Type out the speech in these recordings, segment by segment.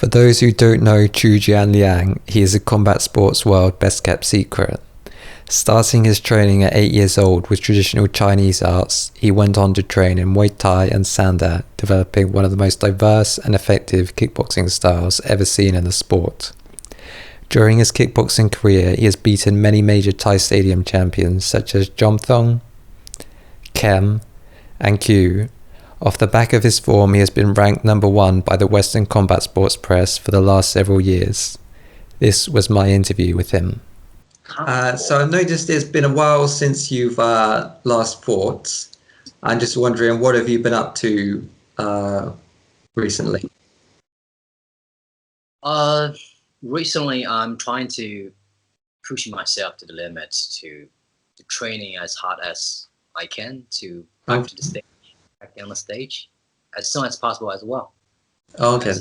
For those who don't know Qiu Jianliang, he is a combat sports world best kept secret. Starting his training at 8 years old with traditional Chinese arts, he went on to train in Muay Thai and Sanda, developing one of the most diverse and effective kickboxing styles ever seen in the sport. During his kickboxing career, he has beaten many major Thai stadium champions such as Jomthong, Kem, and Qiu. Off the back of his form, he has been ranked number 1 by the Western combat sports press for the last several years. This was my interview with him. So I've noticed it's been a while since you've last fought. I'm just wondering, what have you been up to recently? Recently, I'm trying to push myself to the limits, to training as hard as I can to back to the stage, back on the stage, as soon as possible as well. Okay.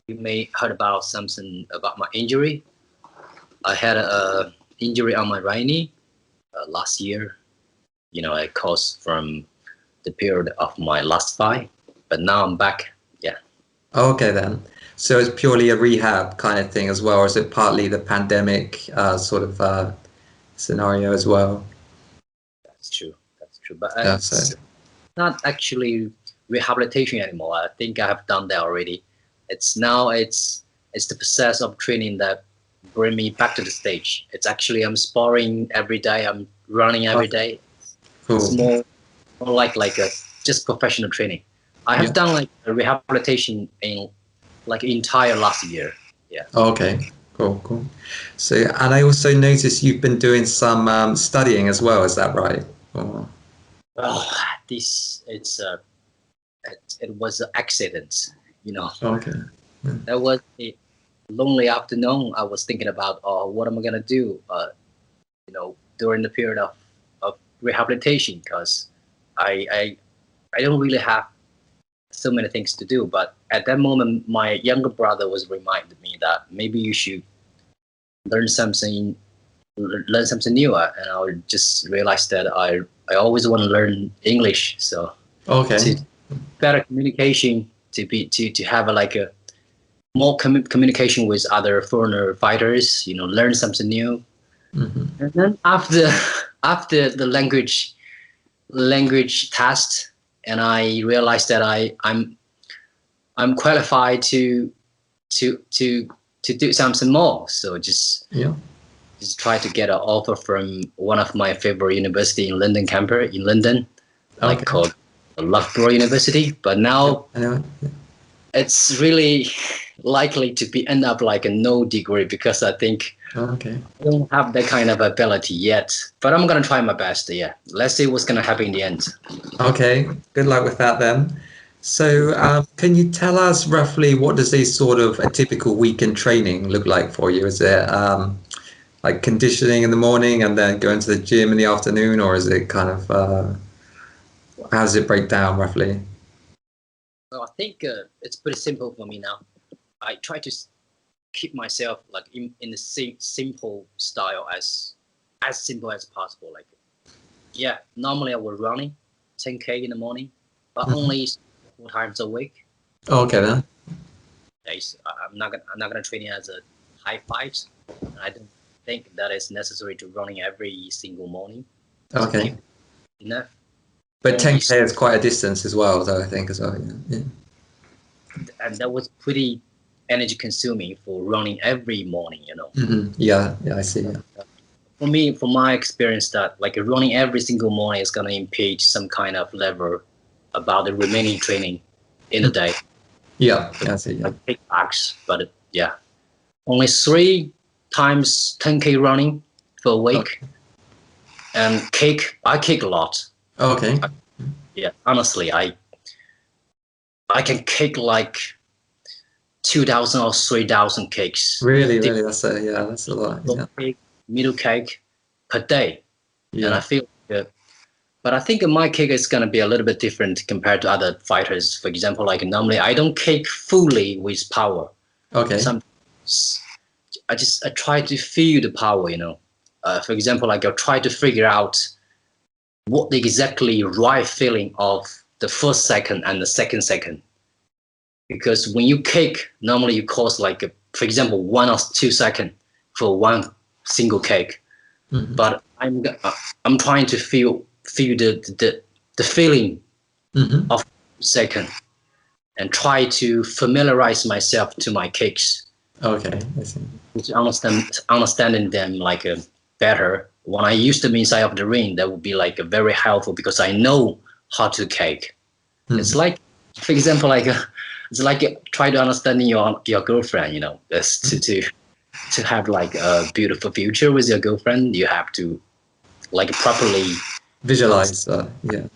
You may heard about something about my injury. I had a injury on my right knee last year. It caused from the period of my last fight, but now I'm back. Yeah. Okay then. So it's purely a rehab kind of thing as well, or is it partly the pandemic scenario as well? That's true. But it's not actually rehabilitation anymore. I think I have done that already. It's the process of training that bring me back to the stage. It's actually I'm sparring every day. I'm running every day. Cool. It's more like a just professional training. I have done like a rehabilitation in like entire last year. Yeah. Okay. Cool. So, and I also noticed you've been doing some studying as well. Is that right? Or... it was an accident. Okay. That was a lonely afternoon. I was thinking about what am I gonna do during the period of rehabilitation, because I don't really have so many things to do. But at that moment, my younger brother was reminded me that maybe you should learn something new, and I just realized that I always want to learn English. So to better communication, to have a more communication with other foreigner fighters, learn something new. Mm-hmm. And then after the language test, and I realized that I'm qualified to do something more. So just try to get an offer from one of my favorite university in London campus in London, called Loughborough University. But now it's really likely to end up like a no degree, because I think I don't have that kind of ability yet. But I'm gonna try my best. Yeah, let's see what's gonna happen in the end. Okay, good luck with that then. So, can you tell us roughly what does a typical week in training look like for you? Is it like conditioning in the morning and then going to the gym in the afternoon, or is it kind of how does it break down roughly? Well, I think it's pretty simple for me now. I try to keep myself like in the same simple style, as simple as possible. Normally I was running 10K in the morning, but only 4 times a week. Okay then. Days I'm not gonna train it as a high fives. I don't think that is necessary to running every single morning. Okay. Enough. But 10K is quite a distance as well, though, I think as well. Yeah. And that was pretty energy consuming for running every morning. Mm-hmm. Yeah, I see. Yeah. For me, from my experience, that like running every single morning is gonna impede some kind of level about the remaining training in the day. Yeah, I see. Yeah. Like kickbacks, but only 3 times 10K running for a week. And I kick a lot. Okay. Honestly, I can kick like 2,000 or 3,000 kicks. Really, that's a lot. Kick, middle kick per day, Yeah. And I feel good. But I think my kick is gonna be a little bit different compared to other fighters. For example, like normally I don't kick fully with power. Okay. Sometimes I try to feel the power. For example, like I'll try to figure out what the exactly right feeling of the first second and the second second. because when you kick, normally you cost like, for example, 1 or 2 seconds for one single kick. But I'm trying to feel the feeling of second, and try to familiarize myself to my kicks. Okay, I see. To understanding them like better. When I use them inside of the ring, that would be like very helpful because I know how to kick. It's like, for example, like it's like try to understand your girlfriend. You know, to have like a beautiful future with your girlfriend, you have to like properly Visualize. Yeah.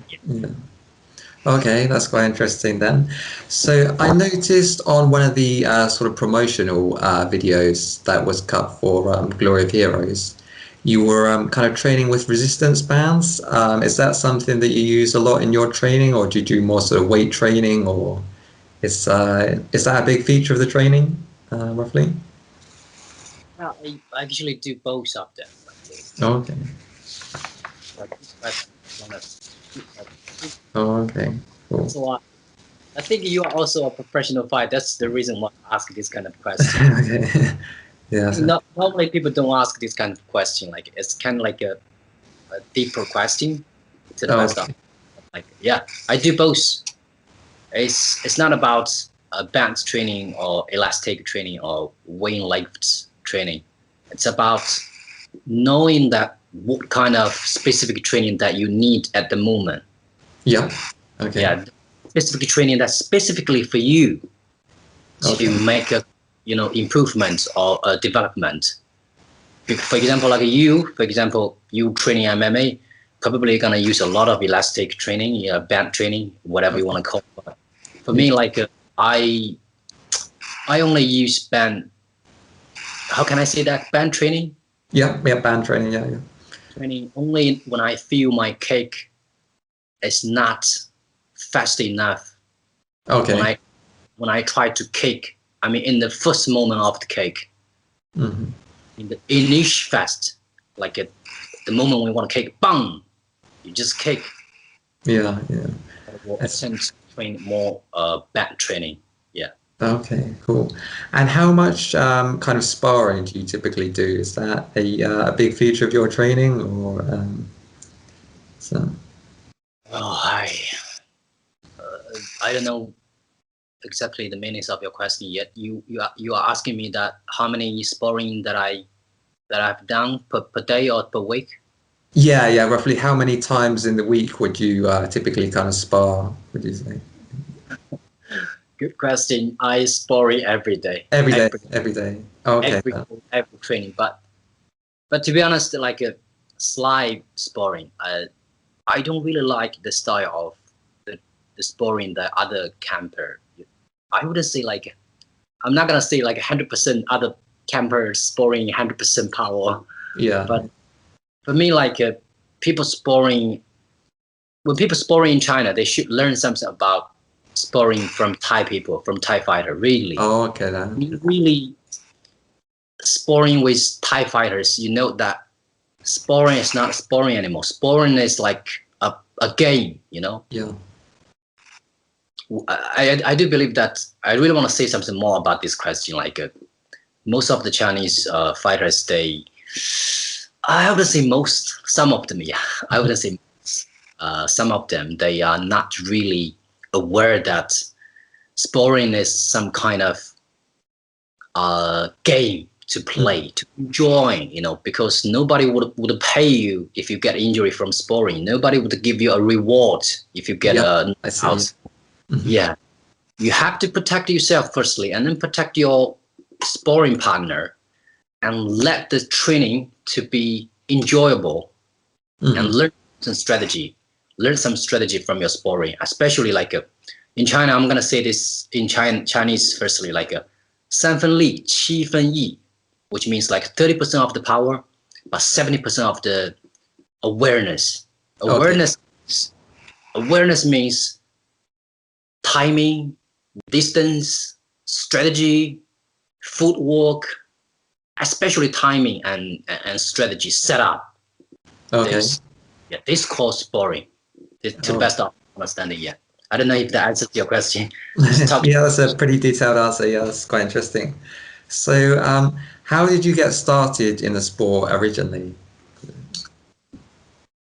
Okay, that's quite interesting then. So I noticed on one of the sort of promotional videos that was cut for Glory of Heroes, you were kind of training with resistance bands. Is that something that you use a lot in your training, or do you do more sort of weight training, or is that a big feature of the training, roughly? I actually do both of them. Okay. Okay. Cool. So I think you are also a professional fighter. That's the reason why I ask this kind of question. Okay. Yeah. Not normally people don't ask this kind of question. Like it's kind of like a deeper question to the best of. Like I do both. It's not about band training or elastic training or weight lifts training. It's about knowing that what kind of specific training that you need at the moment. Yeah. Okay. Yeah, specific training that's specifically for you to make a improvement or a development. For example, like you training MMA, probably gonna use a lot of elastic training, band training, whatever you want to call it. But for me, like I only use band. How can I say that? Band training? Yeah, band training, yeah. Training only when I feel my kick is not fast enough. Okay. When I try to kick, I mean, in the first moment of the kick, in the initial fast, like at the moment when you want to kick, bang, you just kick. Yeah. I tend to train more back training. Yeah. Okay, cool. And how much kind of sparring do you typically do? Is that a big feature of your training, or so? Oh, I don't know exactly the meanings of your question yet. You are asking me that how many sparring that I've done per day or per week? Yeah, roughly how many times in the week would you typically kind of spar, would you say? Good question. I sparring every day. Every day. Okay. Every training, but to be honest, like a slide sparring, I don't really like the style of the sparring that other camper. I wouldn't say like, I'm not gonna say like 100% other campers sparring 100% power. Yeah. But for me, like people sparring, when people sparring in China, they should learn something about sparring from Thai people, from Thai fighter. Really. Oh, okay then. Really sparring with Thai fighters, you know that sparring is not sparring anymore. Sparring is like a game, you know. Yeah. I do believe that I really want to say something more about this question. Like most of the Chinese fighters, I would say some of them, I would say some of them, they are not really aware that sparring is some kind of game to play, to enjoy, because nobody would pay you if you get injury from sparring. Nobody would give you a reward if you get a knockout. Yeah, you have to protect yourself firstly, and then protect your sparring partner, and let the training to be enjoyable, and learn some strategy. Learn some strategy from your sparring, especially like in China. I'm gonna say this in Chinese firstly, like 3分力7分意, which means like 30% of the power, but 70% of the awareness. Awareness means timing, distance, strategy, footwork, especially timing and strategy setup. Okay. This called sparring. To the best of understanding, I don't know if that answers your question. Yeah, that's a pretty detailed answer. Yeah, that's quite interesting. So, how did you get started in the sport originally?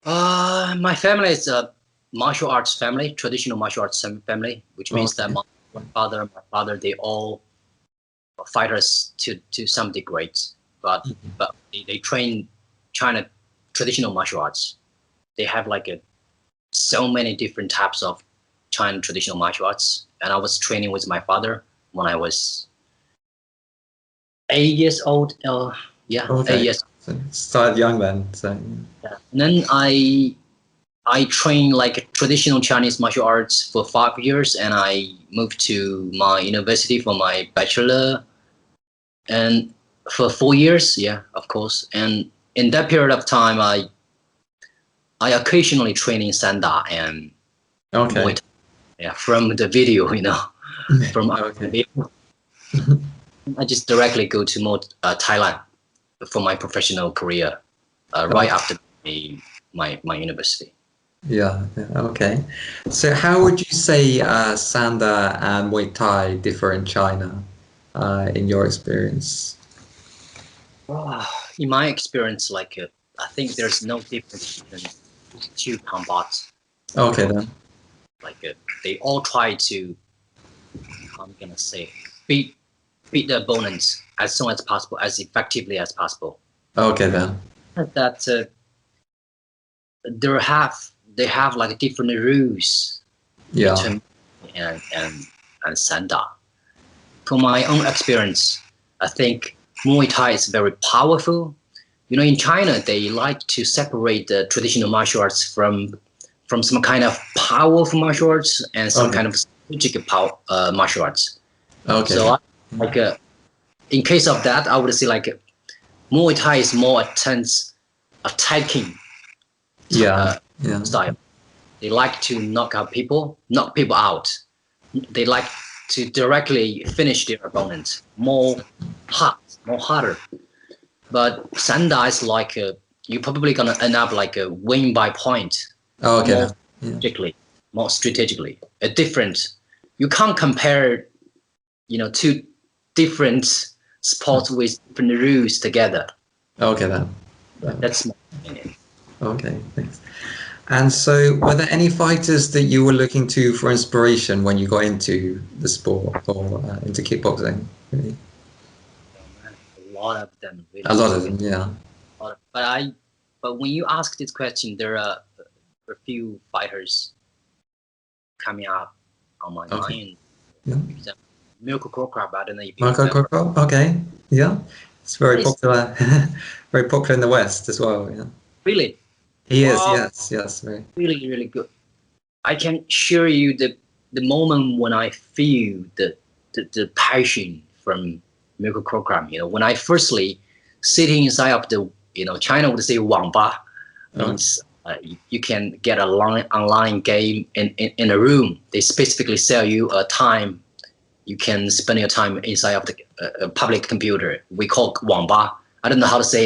My family is a martial arts family, traditional martial arts family, which means that Okay. my father, they all fighters to some degree, but they train China traditional martial arts. They have like so many different types of China traditional martial arts, and I was training with my father when I was 8 years old. Yeah, Okay. 8 years. So started young then. So Yeah. And then I trained like traditional Chinese martial arts for 5 years, and I moved to my university for my bachelor, and for 4 years, yeah, of course. And in that period of time, I occasionally train in Sanda and okay. Muay Thai. Yeah, from the video, from the Okay. video. I just directly go to Thailand for my professional career right Okay. after my university. Yeah, yeah, okay. So how would you say Sanda and Muay Thai differ in China, in your experience? In my experience, like I think there's no difference between two combats. Okay then. Like they all try to, I'm gonna say, beat the opponents as soon as possible, as effectively as possible. Okay then. That there have they have like different rules Yeah. between and Sanda. From my own experience, I think Muay Thai is very powerful. In China, they like to separate the traditional martial arts from some kind of powerful martial arts and some Okay. kind of strategic martial arts. Okay So, then. like, in case of that, I would say like Muay Thai is more intense attacking Yeah. Yeah. style. They like to knock people out. They like to directly finish their opponent, more harder. But Sanda is like you're probably gonna end up like a win by point, Okay more then. Yeah. strategically, more strategically. A different. You can't compare, two different sports with different rules together. Okay then. That's my opinion. Okay, thanks. And so, were there any fighters that you were looking to for inspiration when you got into the sport or into kickboxing? Really? So, man, a lot of them, A really, lot of really. them, yeah. But when you ask this question, there are a few fighters coming up on my Okay. mind. Yeah. For example, Mirko Krokop, I don't know if you Marco remember. Coco. Okay. Yeah. It's very He's popular. Very popular in the West as well. Yeah. really, He is. wow, Yes. Yes. Very. really, really good. I can assure you the moment when I feel the passion from Mirko Krokop, when I firstly sitting inside of the, China would say Wangba, Okay. means you can get a online game in a room. They specifically sell you a time. You can spend your time inside of the public computer. We call Wangba. I don't know how to say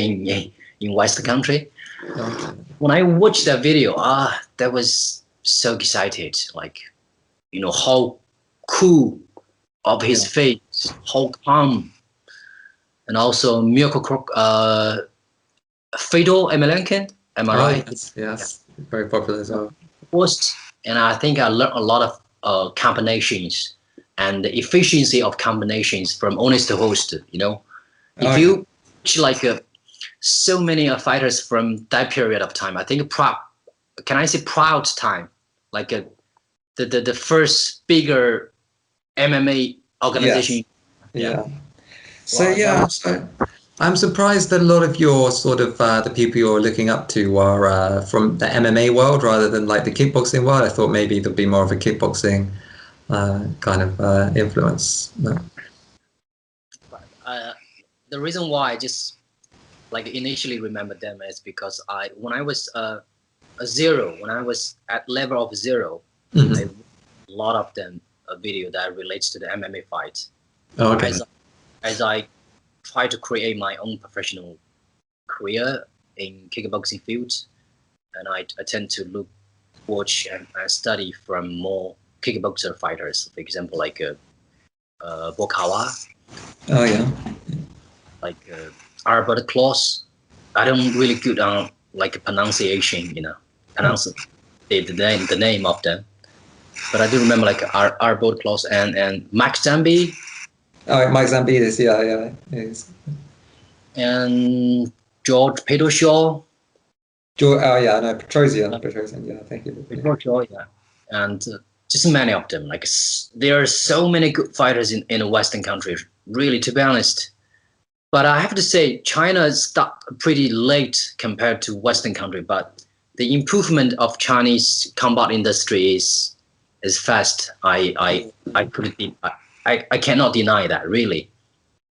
in West country. Okay. When I watched that video, that was so excited. Like, how cool of his Yeah. face, how calm, and also Mirko Fedor Emelianenko. Am I Oh right? yes. Yeah. Yes. Very popular as well. First, and I think I learned a lot of combinations and the efficiency of combinations from honest to host. If Okay. you like so many fighters from that period of time, I think can I say proud time, like the first bigger MMA Yes. organization. Yeah. Yeah. So Wow, that yeah. was So I'm surprised that a lot of your sort of the people you're looking up to are from the MMA world rather than like the kickboxing world. I thought maybe there'd be more of a kickboxing kind of influence. No. the reason why I just like initially remember them is because when I was a zero, when I was at level of zero, I Mhm. a lot of them a video that relates to the MMA fight. Oh, okay. As I try to create my own professional career in kickboxing field, and I tend to watch, and study from more kickboxer fighters, for example, like Bokawa, Oh yeah. like Albert Klaus. I don't really good on like pronunciation, pronounce the name of them. But I do remember like Arbor Klaus and Max Zambi. Oh, Mike Zambidis, yeah. And George Pedoshaw. Oh yeah, no, Petrosian, yeah, thank you. Pedoshaw, yeah. And just many of them. Like there are so many good fighters in a Western country, really, to be honest. But I have to say, China started pretty late compared to Western country. But the improvement of Chinese combat industry is fast. I cannot deny that, really.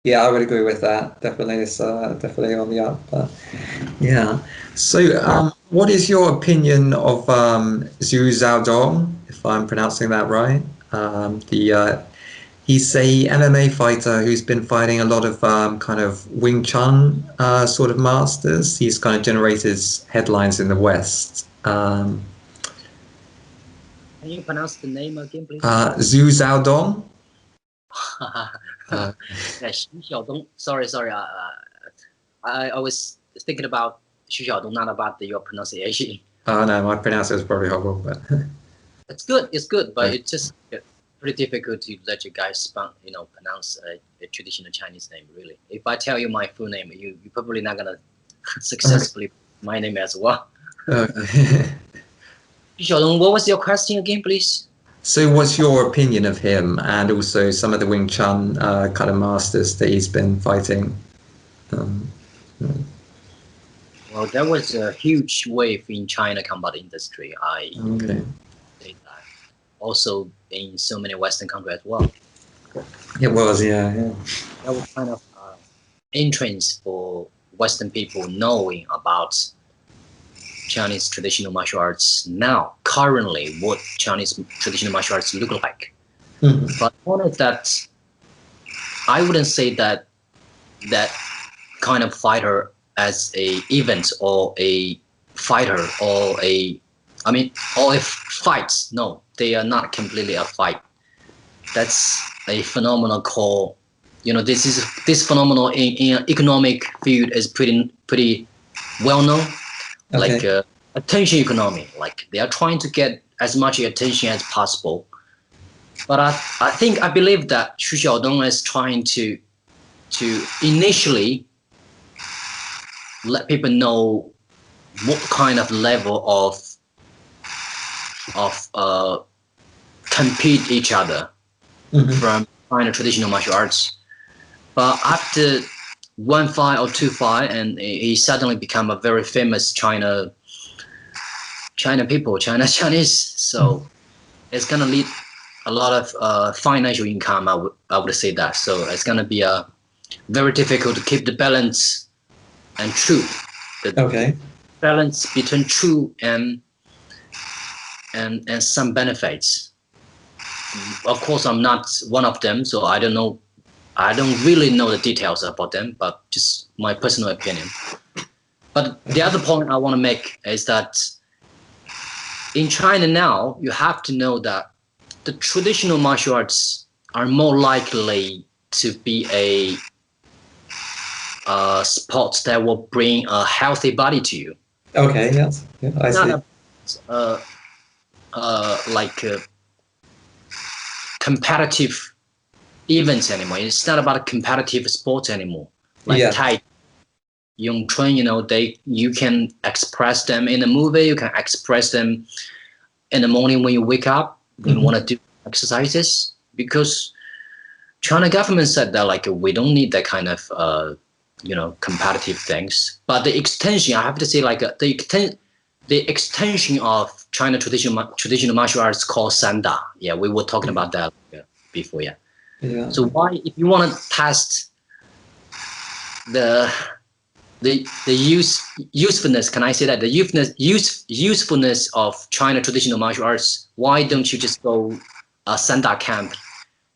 Yeah, I would agree with that. Definitely, it's definitely on the up. Yeah. So, what is your opinion of Xu Xiadong, if I'm pronouncing that right? He's a MMA fighter who's been fighting a lot of kind of Wing Chun sort of masters. He's kind of generated headlines in the West. Can you pronounce the name again, please? Xu Xiadong. Yeah, Xu Xiadong. Sorry. I was thinking about Xu Xiadong, not about your pronunciation. Oh no, my pronunciation is probably horrible, but it's good, but it's just pretty difficult to let you guys pronounce a traditional Chinese name. Really, if I tell you my full name, you're probably not gonna successfully my name as well. Xu Xiadong, what was your question again, please? So what's your opinion of him and also some of the Wing Chun kind of masters that he's been fighting? Well, there was a huge wave in China combat industry. I say that. Also in so many Western countries as well. It was, yeah. That was kind of entrance for Western people knowing about Chinese traditional martial arts now, currently, what Chinese traditional martial arts look like. But one of that, I wouldn't say that kind of fighter as a event or a fighter or a fight. No, they are not completely a fight. That's a phenomenal call. This phenomenon in economic field is pretty well known. Okay. Like attention economy, like they are trying to get as much attention as possible. But I believe that Xu Xiadong is trying to initially let people know what kind of level of compete each other from China traditional martial arts. But after one fight or two fight, and he suddenly become a very famous Chinese. So it's gonna lead a lot of financial income. I would say that. So it's gonna be very difficult to keep the balance and truth. The balance between true and some benefits. Of course, I'm not one of them, so I don't know. I don't really know the details about them, but just my personal opinion. But the other point I want to make is that in China now, you have to know that the traditional martial arts are more likely to be a sport that will bring a healthy body to you. Okay, yes. Yeah, I see. Like competitive events anymore. It's not about competitive sports anymore. Like Tai, Yung Chun, you can express them in a movie. You can express them in the morning when you wake up. When you want to do exercises, because China government said that like we don't need that kind of competitive things. But the extension, I have to say, like the extension of China traditional martial arts called Sanda. Yeah, we were talking about that before. Yeah. So why, if you want to test the usefulness, can I say that the usefulness of China traditional martial arts, why don't you just go a Sanda camp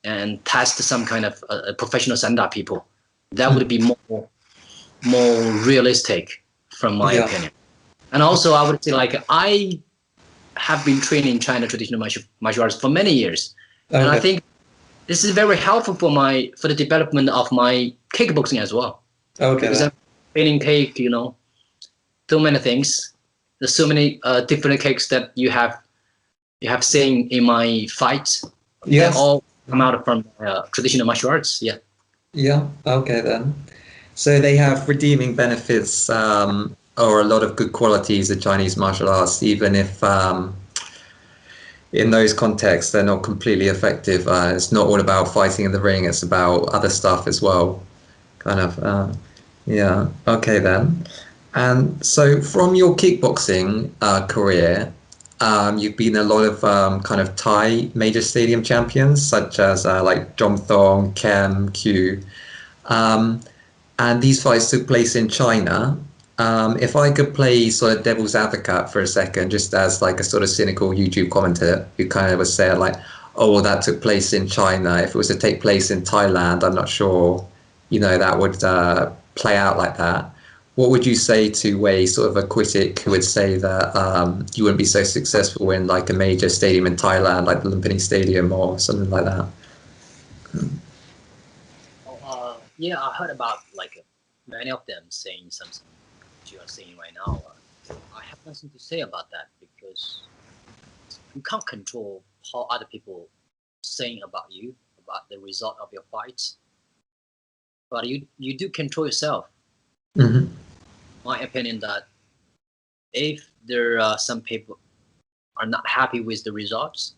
and test some kind of professional Sanda people? That would be more realistic from my opinion. And also I would say like have been training China traditional martial arts for many years, and I Okay. think this is very helpful for the development of my kickboxing as well. Okay. Because I'm training kick, so many things. There's so many different kicks that you have seen in my fights. Yes. They all come out from traditional martial arts. Yeah. Yeah. Okay then. So they have redeeming benefits, or a lot of good qualities of Chinese martial arts, even if in those contexts they're not completely effective. It's not all about fighting in the ring, it's about other stuff as well. Kind of, yeah. Okay then. And so from your kickboxing career, you've been a lot of kind of Thai major stadium champions, such as like Jom Thong, Kem, Q. Um, and these fights took place in China. If I could play sort of devil's advocate for a second, just as like a sort of cynical YouTube commentator who kind of was saying like, oh, well, that took place in China. If it was to take place in Thailand, I'm not sure, that would play out like that. What would you say to a sort of a critic who would say that you wouldn't be so successful in like a major stadium in Thailand, like the Lumpini Stadium or something like that? Yeah, I heard about like many of them saying something you are saying right now. I have nothing to say about that because you can't control how other people saying about you, about the result of your fight. But you do control yourself. Mm-hmm. My opinion that if there are some people are not happy with the results,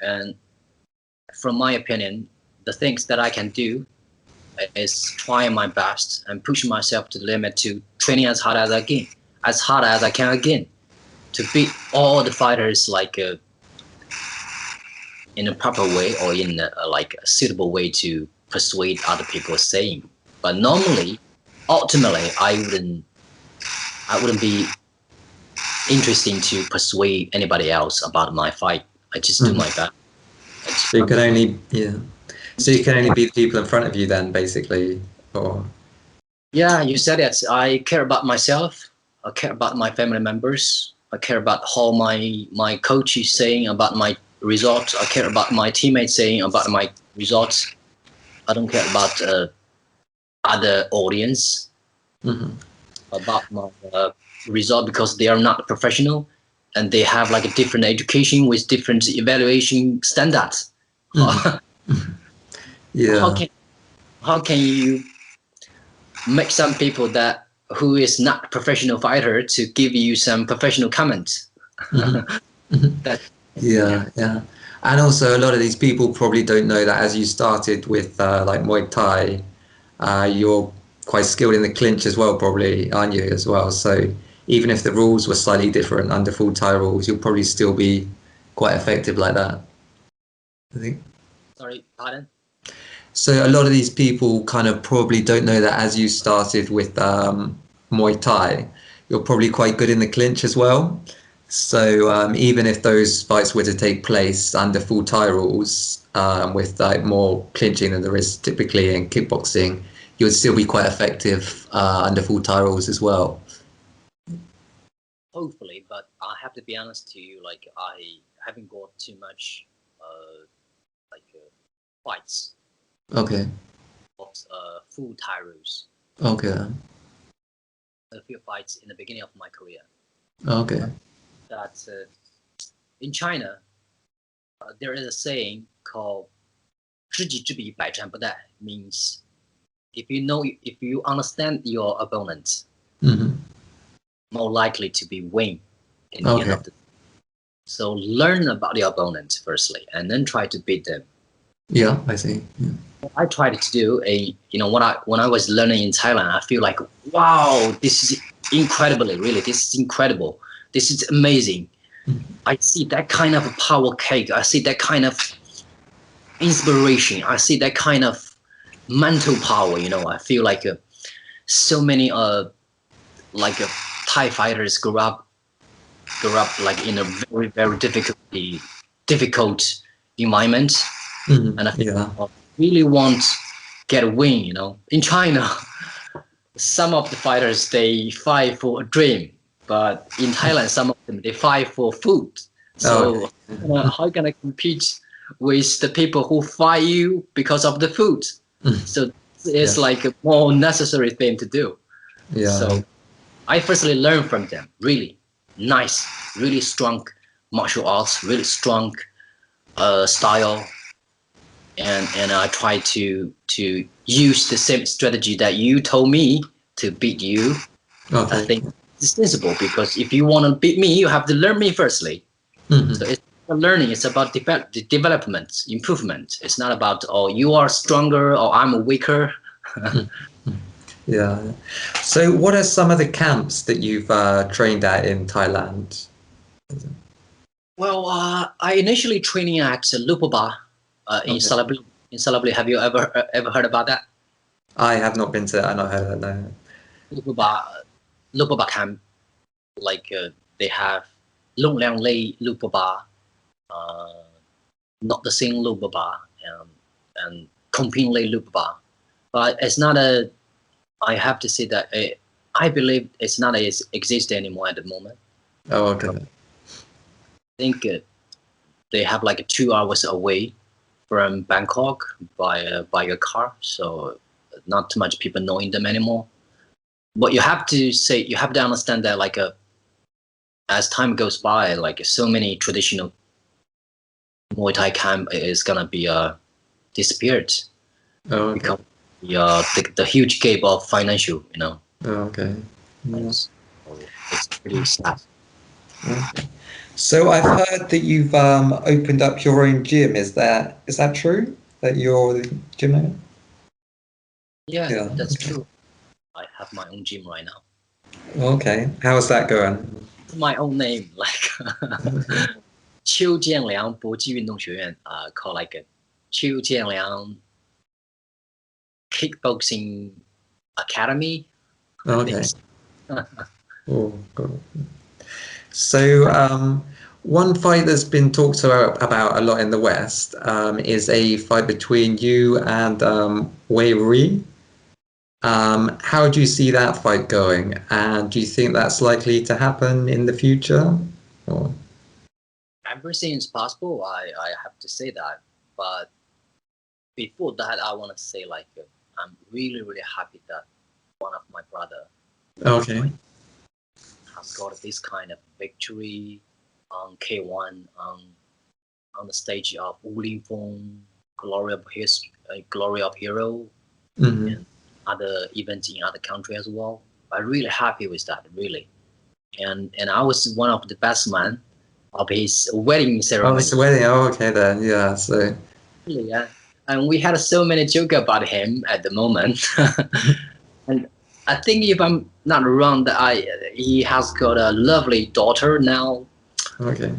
and from my opinion, the things that I can do is trying my best and pushing myself to the limit to training as hard as I can again, to beat all the fighters like in a proper way or in like a suitable way to persuade other people saying. But normally, ultimately, I wouldn't be interesting to persuade anybody else about my fight. I just do my best. So you can only, yeah. So you can only beat people in front of you then, basically, or Yeah, you said it. I care about myself. I care about my family members. I care about how my coach is saying about my results. I care about my teammates saying about my results. I don't care about other audience about my result because they are not professional and they have like a different education with different evaluation standards. yeah. How can you make some people that who is not professional fighter to give you some professional comments? That Yeah. And also, a lot of these people probably don't know that as you started with like Muay Thai, you're quite skilled in the clinch as well, probably, aren't you, as well? So even if the rules were slightly different under full Thai rules, you'll probably still be quite effective like that, I think. sorry, pardon. So a lot of these people kind of probably don't know that as you started with Muay Thai, you're probably quite good in the clinch as well. So even if those fights were to take place under full Thai rules, with like more clinching than there is typically in kickboxing, you would still be quite effective under full Thai rules as well. Hopefully, but I have to be honest to you. Like I haven't got too much like fights Okay. of full Thai rules. Okay. A few fights in the beginning of my career. Okay. That in China, there is a saying called 知己知彼,百战不殆, means if you understand your opponent, more likely to be win in the end of the. So learn about your opponent firstly, and then try to beat them. Yeah, I see. Yeah. I tried to do when I was learning in Thailand, I feel like, wow, this is this is incredible. This is amazing. I see that kind of power cake. I see that kind of inspiration. I see that kind of mental power. I feel like so many Thai fighters grew up like in a very very difficult environment, and I really want get a win. In China, some of the fighters they fight for a dream. But in Thailand, some of them, they fight for food. So how can I compete with the people who fight you because of the food? So it's like a more necessary thing to do. So I firstly learned from them. Really nice, really strong martial arts, really strong style, and I try to use the same strategy that you told me to beat you. I think it's sensible, because if you want to beat me, you have to learn me firstly. So it's not learning, it's about the development, improvement. It's not about, oh, you are stronger or I'm weaker. Yeah. So what are some of the camps that you've trained at in Thailand? Well, I initially training at Lupaba in Salabri. In Salabri, have you ever heard about that? I have not been to that. I've not heard of that, no. Lupaba camp, like they have Long Liang Lei Lupaba, not the same Lupaba, and Komping Lei Lupaba. But it's not a, I have to say that I believe it's not exist anymore at the moment. Oh, okay. I think they have like 2 hours away from Bangkok by a car, so not too much people knowing them anymore. But you have to understand that, like as time goes by, like so many traditional Muay Thai camp is gonna be disappeared. Oh, okay. Because the huge gap of financial, Oh, okay. Yes. So it's pretty sad. Okay. So I've heard that you've opened up your own gym. Is that true? That you're the gym owner? Yeah, that's true. I have my own gym right now. Okay. How's that going? My own name, like Qiu Jianliang 搏击运动学院, called like a Qiu Jianliang Kickboxing Academy. Okay. Oh, God. So one fight that's been talked about a lot in the West is a fight between you and Wei Rui. How do you see that fight going? And do you think that's likely to happen in the future? Or? Everything is possible. I have to say that. But before that, I want to say, like, I'm really, really happy that one of my brother has got this kind of victory on K1 on the stage of Wu Linfeng, Glory of Hero, and other events in other countries as well. I'm really happy with that, really. And I was one of the best man of his wedding ceremony. Oh, it's a wedding. Oh, okay then. Yeah. So. Yeah. And we had so many jokes about him at the moment. And I think, if I'm not wrong, that he has got a lovely daughter now. Okay.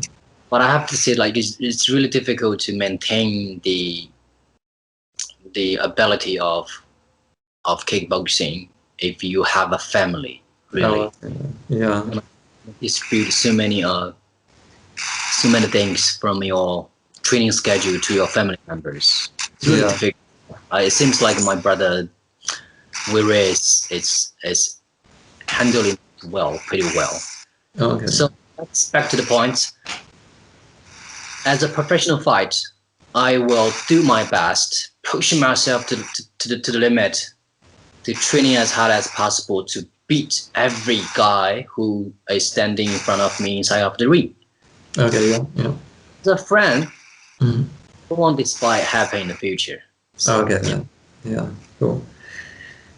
But I have to say, like, it's really difficult to maintain the ability of kickboxing if you have a family. Really. Oh, okay. Yeah. Distribute so many things from your training schedule to your family members. It's really difficult. It seems like my brother Wei Rui is handling it pretty well. Okay. So let's back to the point. As a professional fight, I will do my best, pushing myself to the limit, to training as hard as possible to beat every guy who is standing in front of me inside of the ring. Okay, yeah. As a friend, I want this fight happen in the future. So, okay, yeah, cool.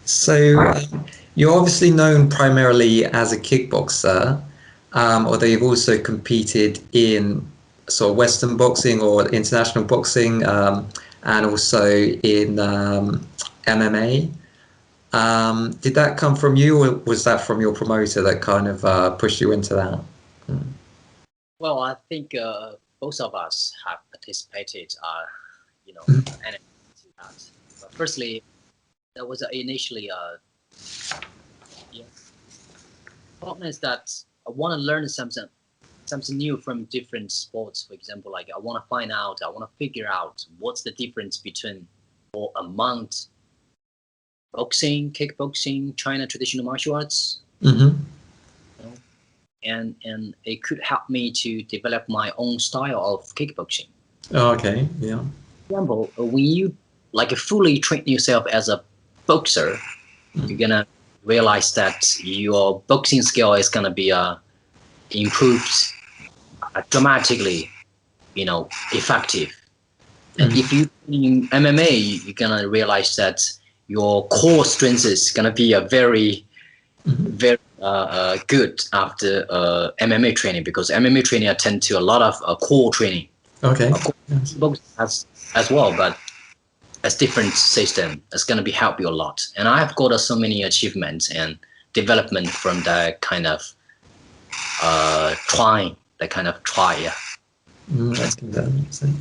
So you're obviously known primarily as a kickboxer, although you've also competed in sort of Western boxing or international boxing, and also in MMA. Did that come from you, or was that from your promoter that kind of pushed you into that? Well, I think both of us have participated, in that. But firstly, that was initially problem is that I want to learn something new from different sports. For example, like I want to figure out what's the difference between or among boxing, kickboxing, China traditional martial arts. and it could help me to develop my own style of kickboxing. Oh, okay. Yeah. For example, when you like fully train yourself as a boxer, you're gonna realize that your boxing skill is gonna be improved dramatically, effective. And if you in MMA, you're gonna realize that your core strength is gonna be a very, very good after MMA training, because MMA training attend to a lot of core training. Okay. Of course, boxing as well, but as different system, it's gonna be help you a lot. And I've got so many achievements and development from that kind of try. Yeah. That makes sense.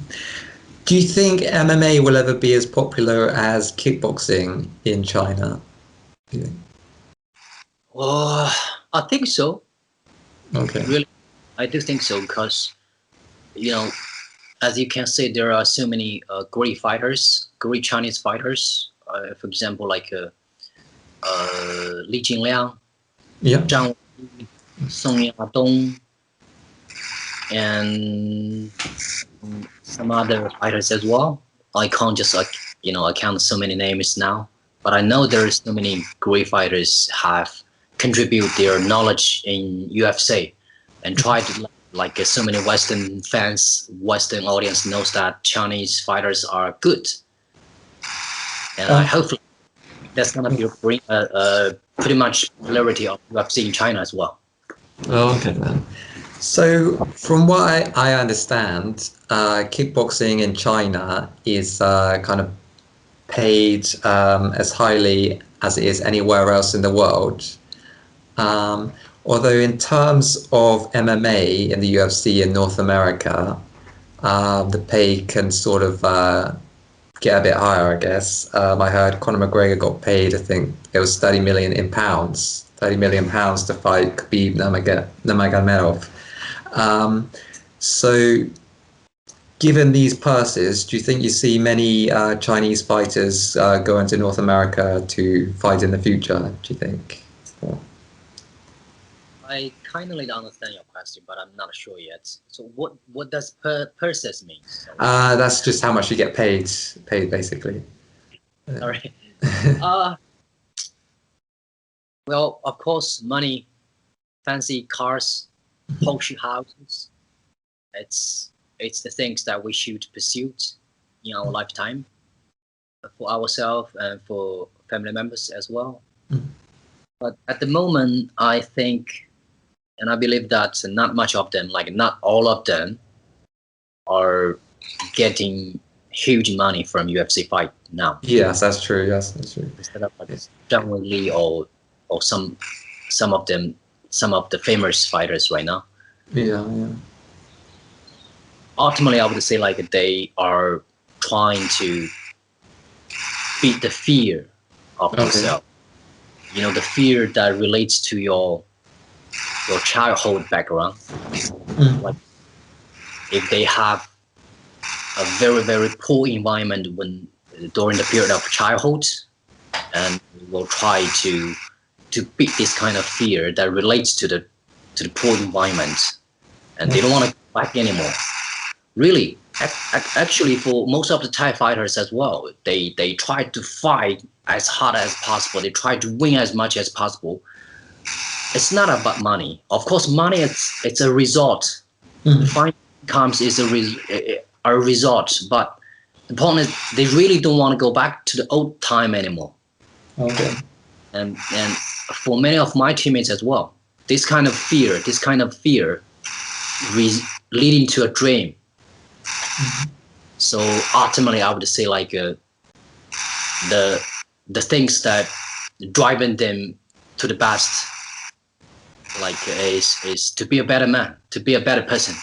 Do you think MMA will ever be as popular as kickboxing in China? Do you think? I think so. Okay. Really, I do think so, because as you can see, there are so many great fighters, great Chinese fighters. For example, like Li Jingliang, Yeah. Zhang Wei, Xu Xiadong, and some other fighters as well. I can't just account so many names now, but I know there's so many great fighters have contribute their knowledge in UFC and try to like so many Western fans, Western audience knows that Chinese fighters are good, and I hopefully that's gonna be bring pretty much popularity of UFC in China as well. Oh, okay then. So, from what I understand, kickboxing in China is kind of paid as highly as it is anywhere else in the world. Although in terms of MMA in the UFC in North America, the pay can sort of get a bit higher, I guess. I heard Conor McGregor got paid, I think it was 30 million pounds to fight Khabib Nurmagomedov. So given these purses, do you think you see many Chinese fighters go into North America to fight in the future, do you think? Or... I kind of understand your question, but I'm not sure yet. So what does purses mean? That's just how much you get paid basically. All right. Well, of course, money, fancy cars, posh houses. It's the things that we should pursue in our lifetime for ourselves and for family members as well. But at the moment, I think, and I believe that not much of them, like not all of them, are getting huge money from UFC fight now. Yes, that's true. Yes, that's true. Instead of like Zhang Wei or some of them, some of the famous fighters right now. Yeah. Ultimately, I would say like they are trying to beat the fear of themselves. The fear that relates to your childhood background. Like if they have a very, very poor environment during the period of childhood, and will try to beat this kind of fear that relates to the poor environment, and they don't want to go back anymore. Really, actually, for most of the Thai fighters as well, they try to fight as hard as possible. They try to win as much as possible. It's not about money. Of course, money it's a result. The fine comes is a result, but the point is they really don't want to go back to the old time anymore. Okay. And for many of my teammates as well, this kind of fear leading to a dream. So ultimately, I would say like the things that driving them to the best, like is to be a better man, to be a better person.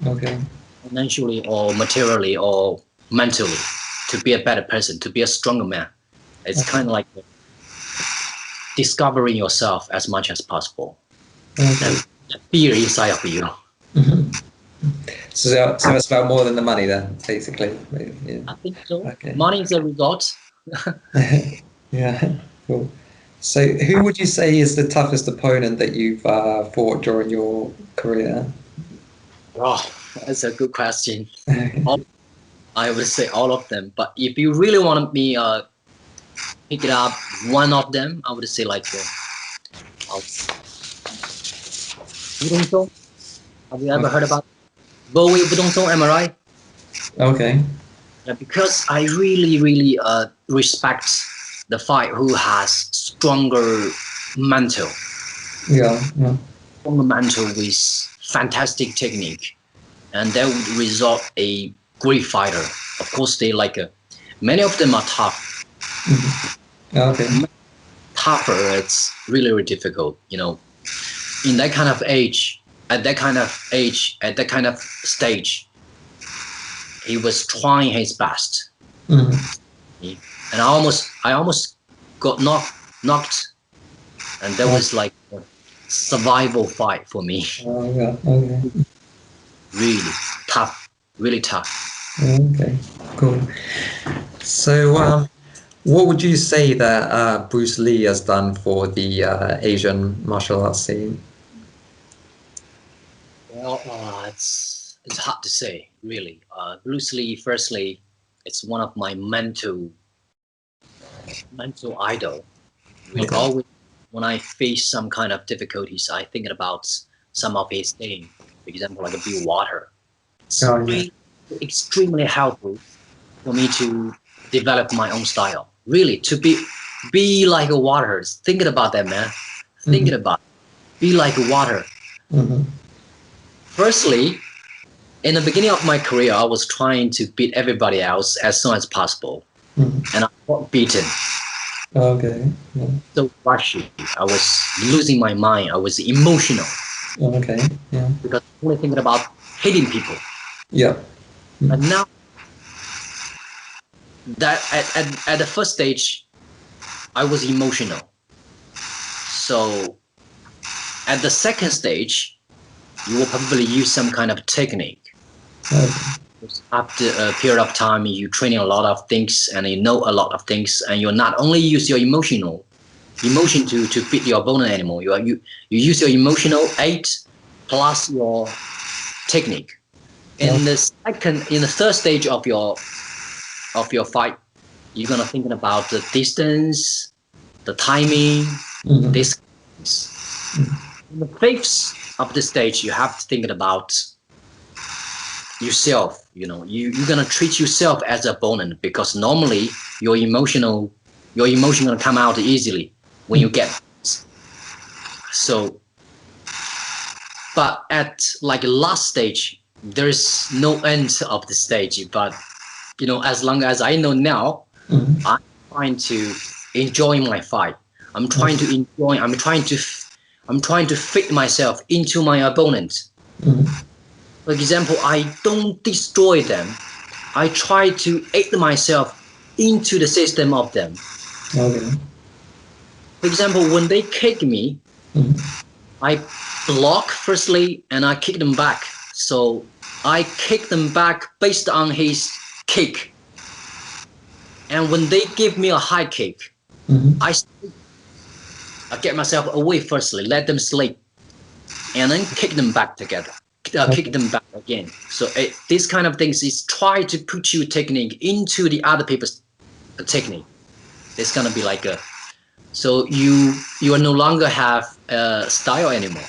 Okay. Financially or materially or mentally, to be a better person, to be a stronger man. It's kind of like discovering yourself as much as possible. And fear inside of you. So it's about more than the money then, basically. Yeah. I think so. Okay. Money is a result. Yeah, cool. So, who would you say is the toughest opponent that you've fought during your career? Oh, that's a good question. All, I would say all of them. But if you really want me pick it up one of them, I would say like Wudong. Have you ever heard about Bowie Wudong? Am I right? Okay. Yeah, because I really respect the fight who has stronger mental, Yeah. Yeah. stronger mental with fantastic technique, and that would result a great fighter. Of course, they like many of them are tough. Okay. Tougher, it's really difficult. You know, in that kind of age, at that kind of age, at that kind of stage, he was trying his best. And I almost got knocked, and that was like a survival fight for me. Oh, yeah. Okay. Really tough, really tough. Okay. Cool. So, what would you say that Bruce Lee has done for the Asian martial arts scene? Well, it's hard to say, really. Bruce Lee, firstly, it's one of my mental idol. Really, Okay. always when I face some kind of difficulties, I think about some of his saying. For example, like a be water. It's Oh, yeah. really extremely helpful for me to develop my own style. Really, to be like a water. Thinking about that, man. Thinking about be like a water. Firstly, in the beginning of my career, I was trying to beat everybody else as soon as possible, and I got beaten. Okay. Yeah. So rushy. I was losing my mind. I was emotional Okay. Yeah. because I was only thinking about hitting people. Yeah. And now that at the first stage, I was emotional. So at the second stage, you will probably use some kind of technique. Okay. After a period of time, you training a lot of things and you know a lot of things, and you not only use your emotion to beat your opponent anymore. You use your emotional aid plus your technique. In the third stage of your fight, you're gonna thinking about the distance, the timing, this. In the fifth of the stage, you have to think about yourself. You know, you're gonna treat yourself as an opponent because normally your emotion gonna come out easily when you get. So, but at like last stage, there is no end of the stage. But you know, as long as I know now, I'm trying to enjoy my fight. I'm trying to enjoy. I'm trying to fit myself into my opponent. For example, I don't destroy them. I try to aid myself into the system of them. Okay. For example, when they kick me, I block firstly and I kick them back. So I kick them back based on his kick. And when they give me a high kick, I get myself away firstly, let them sleep, and then kick them back together. Kick them back again. So this kind of things is try to put your technique into the other people's technique. It's gonna be like so you are no longer have a style anymore.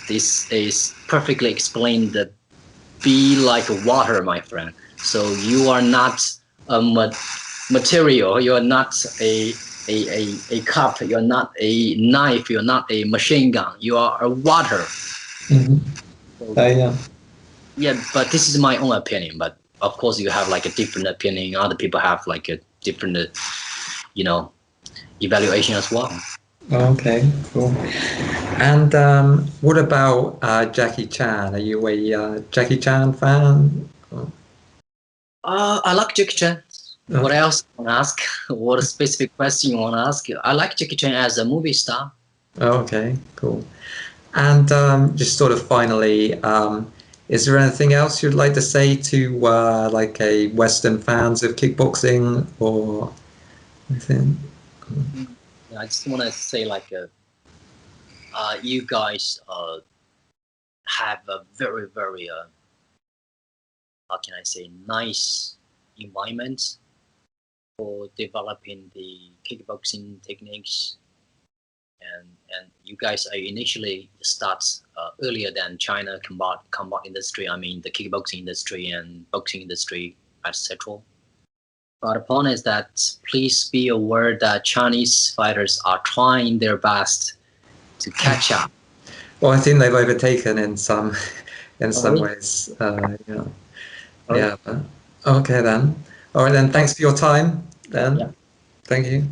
This is perfectly explained that be like water, my friend. So you are not a material. You are not a cup. You're not a knife. You're not a machine gun. You are a water. Yeah. Yeah, but this is my own opinion. But of course, you have like a different opinion. Other people have like a different, evaluation as well. Okay, cool. And what about Jackie Chan? Are you a Jackie Chan fan? I like Jackie Chan. Okay. What else you want to ask? What specific question you want to ask? I like Jackie Chan as a movie star. Okay, cool. And just sort of finally, is there anything else you'd like to say to like a Western fans of kickboxing or anything? I just want to say you guys have a very very how can I say, nice environment for developing the kickboxing techniques, and you guys initially start earlier than China combat industry. I mean the kickboxing industry and boxing industry, etc. But the point is that please be aware that Chinese fighters are trying their best to catch up. Well, I think they've overtaken in some ways. Yeah. Sorry? Yeah. Okay then. All right then. Thanks for your time. Then. Yeah. Thank you.